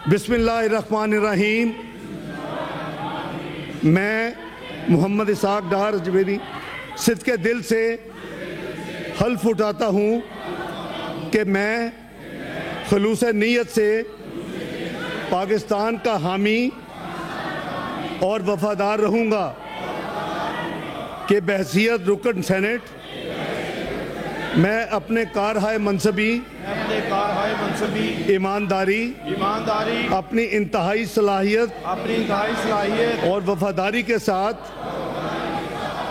बिस्मिल्लाहिर्रहमानिर्रहीम। मैं मोहम्मद इसाक डार अजमेरी सिद्क़ के दिल से हल्फ उठाता हूँ कि मैं खुलूस नीयत से पाकिस्तान का हामी और वफादार रहूँगा कि बहैसियत रुकन सेनेट मैं अपने कारहाय मनसबी ईमानदारी अपनी इंतहाई सलाहियत और वफादारी के साथ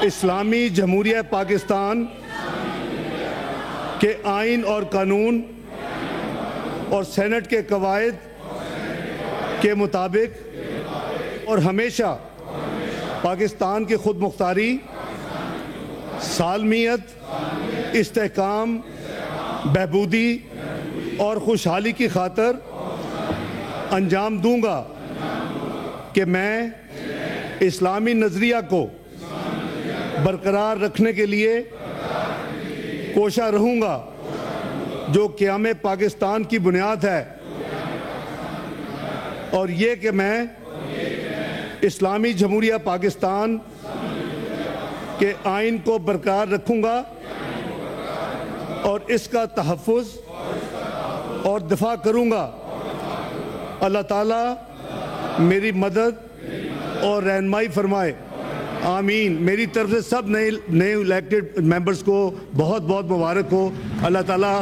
इस्लामी जमहूरिया पाकिस्तान के आइन और कानून और सेनेट के कवायद के मुताबिक और हमेशा पाकिस्तान की खुद मुख्तारी, सालमियत, इस्तेहकाम, बहबूदी और खुशहाली की खातर अंजाम दूंगा कि मैं इस्लामी नज़रिया को बरकरार रखने के लिए कोशा रहूँगा जो क़याम पाकिस्तान की बुनियाद है, और ये कि मैं इस्लामी जमहूरिया पाकिस्तान के आइन को बरकरार रखूँगा और इसका तहफ़्फ़ुज़ और दिफा करूँगा। अल्लाह ताला मेरी मदद और रहनुमाई फरमाए, आमीन। मेरी तरफ से सब नए इलेक्टेड मेंबर्स को बहुत बहुत मुबारक हो। अल्लाह ताला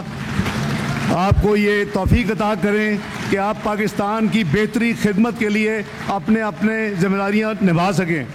आपको ये तौफीक अता करें कि आप पाकिस्तान की बेहतरी खिदमत के लिए अपने जिम्मेदारियां निभा सकें।